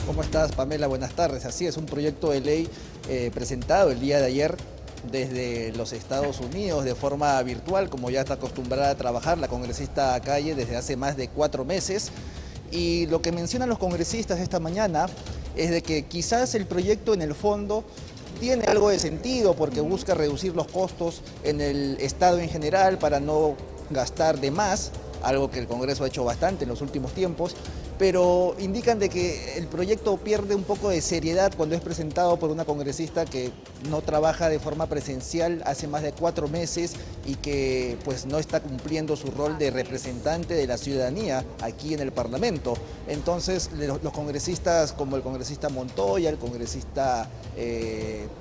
¿Cómo estás, Pamela? Buenas tardes. Así es, un proyecto de ley presentado el día de ayer desde los Estados Unidos de forma virtual, como ya está acostumbrada a trabajar la congresista Calle desde hace más de 4 meses. Y lo que mencionan los congresistas esta mañana es de que quizás el proyecto en el fondo tiene algo de sentido porque busca reducir los costos en el Estado en general para no gastar de más, algo que el Congreso ha hecho bastante en los últimos tiempos, pero indican de que el proyecto pierde un poco de seriedad cuando es presentado por una congresista que no trabaja de forma presencial hace más de 4 meses y que pues no está cumpliendo su rol de representante de la ciudadanía aquí en el Parlamento. Entonces los congresistas como el congresista Montoya, el congresista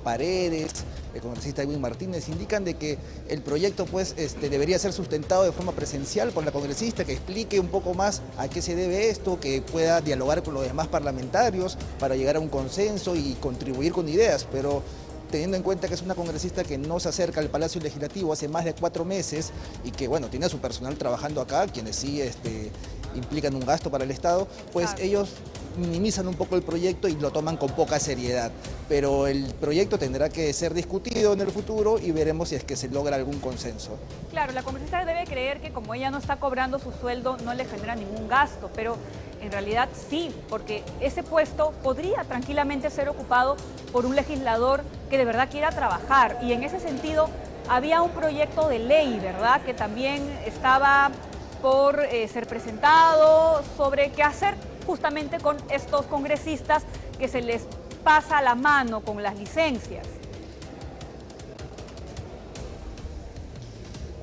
Paredes, el congresista Edwin Martínez indican de que el proyecto pues debería ser sustentado de forma presencial por la congresista, que explique un poco más a qué se debe esto, que pueda dialogar con los demás parlamentarios para llegar a un consenso y contribuir con ideas, pero teniendo en cuenta que es una congresista que no se acerca al Palacio Legislativo hace más de 4 meses y que bueno, tiene a su personal trabajando acá, quienes sí implican un gasto para el Estado, pues claro, ellos minimizan un poco el proyecto y lo toman con poca seriedad. Pero el proyecto tendrá que ser discutido en el futuro y veremos si es que se logra algún consenso. Claro, la congresista debe creer que como ella no está cobrando su sueldo, no le genera ningún gasto, pero en realidad sí, porque ese puesto podría tranquilamente ser ocupado por un legislador que de verdad quiera trabajar. Y en ese sentido, había un proyecto de ley, ¿verdad?, que también estaba por ser presentado sobre qué hacer justamente con estos congresistas que se les pasa la mano con las licencias.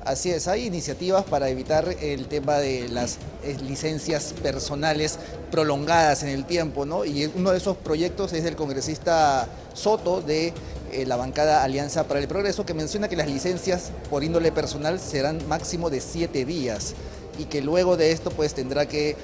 Así es, hay iniciativas para evitar el tema de las licencias personales prolongadas en el tiempo, ¿no? Y uno de esos proyectos es del congresista Soto de la bancada Alianza para el Progreso, que menciona que las licencias por índole personal serán máximo de 7 días. Y que luego de esto pues tendrá que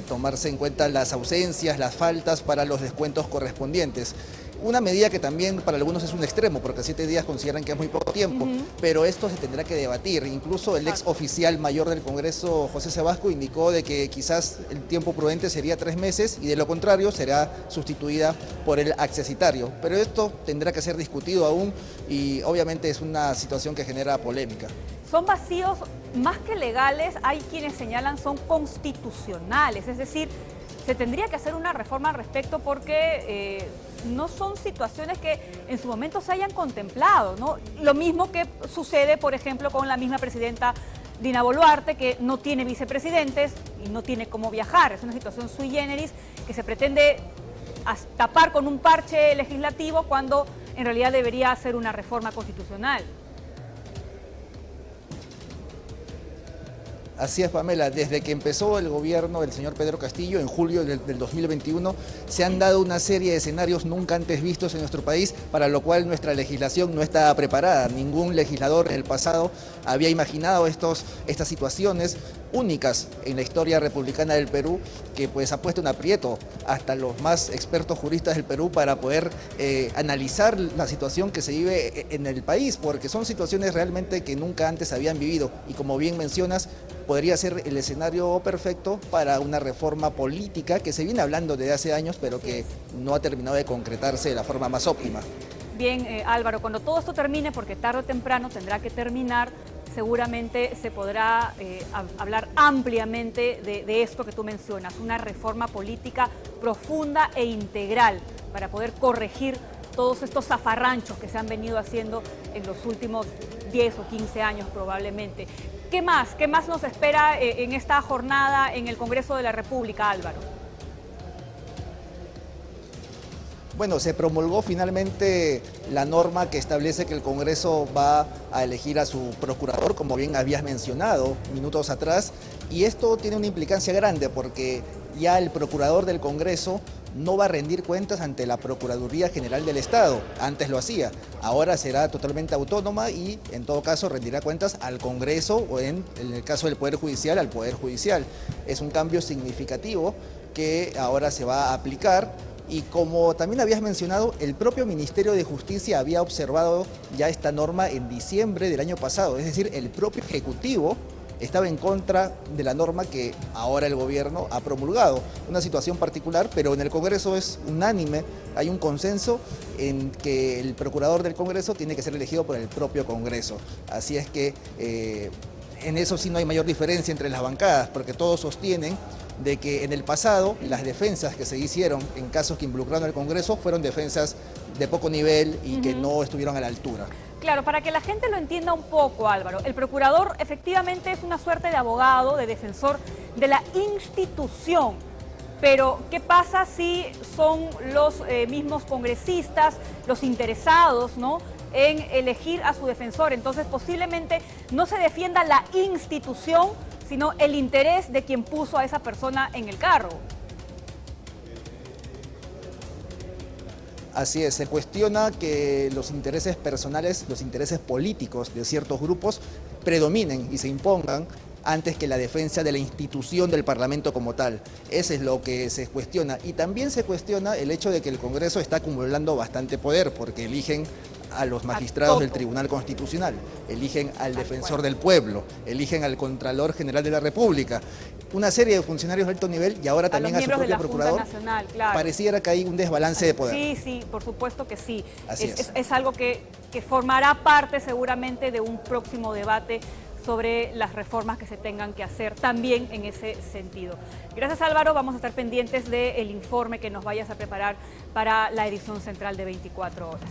tomarse en cuenta las ausencias, las faltas para los descuentos correspondientes. Una medida que también para algunos es un extremo, porque 7 días consideran que es muy poco tiempo, pero esto se tendrá que debatir. Incluso el ex oficial mayor del Congreso, José Sebasco, indicó de que quizás el tiempo prudente sería 3 meses y de lo contrario será sustituida por el accesitario. Pero esto tendrá que ser discutido aún y obviamente es una situación que genera polémica. Son vacíos más que legales, hay quienes señalan son constitucionales, es decir, se tendría que hacer una reforma al respecto porque no son situaciones que en su momento se hayan contemplado, ¿no? Lo mismo que sucede, por ejemplo, con la misma presidenta Dina Boluarte, que no tiene vicepresidentes y no tiene cómo viajar. Es una situación sui generis que se pretende tapar con un parche legislativo cuando en realidad debería ser una reforma constitucional. Así es, Pamela, desde que empezó el gobierno del señor Pedro Castillo en julio del 2021 se han dado una serie de escenarios nunca antes vistos en nuestro país, para lo cual nuestra legislación no está preparada. Ningún legislador en el pasado había imaginado estas situaciones únicas en la historia republicana del Perú, que pues ha puesto en aprieto hasta los más expertos juristas del Perú para poder analizar la situación que se vive en el país, porque son situaciones realmente que nunca antes habían vivido y, como bien mencionas, podría ser el escenario perfecto para una reforma política que se viene hablando desde hace años, pero que no ha terminado de concretarse de la forma más óptima. Bien, Álvaro, cuando todo esto termine, porque tarde o temprano tendrá que terminar, seguramente se podrá hablar ampliamente de esto que tú mencionas, una reforma política profunda e integral para poder corregir todos estos zafarranchos que se han venido haciendo en los últimos 10 o 15 años probablemente. ¿Qué más? ¿Qué más nos espera en esta jornada en el Congreso de la República, Álvaro? Bueno, se promulgó finalmente la norma que establece que el Congreso va a elegir a su procurador, como bien habías mencionado minutos atrás, y esto tiene una implicancia grande porque ya el procurador del Congreso no va a rendir cuentas ante la Procuraduría General del Estado. Antes lo hacía, ahora será totalmente autónoma y en todo caso rendirá cuentas al Congreso o en el caso del Poder Judicial, al Poder Judicial. Es un cambio significativo que ahora se va a aplicar. Y como también habías mencionado, el propio Ministerio de Justicia había observado ya esta norma en diciembre del año pasado, es decir, el propio Ejecutivo estaba en contra de la norma que ahora el gobierno ha promulgado. Una situación particular, pero en el Congreso es unánime, hay un consenso en que el procurador del Congreso tiene que ser elegido por el propio Congreso. Así es que en eso sí no hay mayor diferencia entre las bancadas, porque todos sostienen de que en el pasado las defensas que se hicieron en casos que involucraron al Congreso fueron defensas de poco nivel y que no estuvieron a la altura. Claro, para que la gente lo entienda un poco, Álvaro, el procurador efectivamente es una suerte de abogado, de defensor de la institución. Pero, ¿qué pasa si son los mismos congresistas, los interesados, ¿no?, en elegir a su defensor? Entonces, posiblemente no se defienda la institución, sino el interés de quien puso a esa persona en el cargo. Así es, se cuestiona que los intereses personales, los intereses políticos de ciertos grupos predominen y se impongan antes que la defensa de la institución del Parlamento como tal. Eso es lo que se cuestiona. Y también se cuestiona el hecho de que el Congreso está acumulando bastante poder, porque eligen a los magistrados del Tribunal Constitucional, eligen al defensor del pueblo, eligen al Contralor General de la República, una serie de funcionarios de alto nivel y ahora también a su propio procurador. Nacional, claro. Pareciera que hay un desbalance de poder. Sí, sí, por supuesto que sí. Así es. Es algo que formará parte seguramente de un próximo debate sobre las reformas que se tengan que hacer también en ese sentido. Gracias, Álvaro. Vamos a estar pendientes del informe que nos vayas a preparar para la edición central de 24 horas.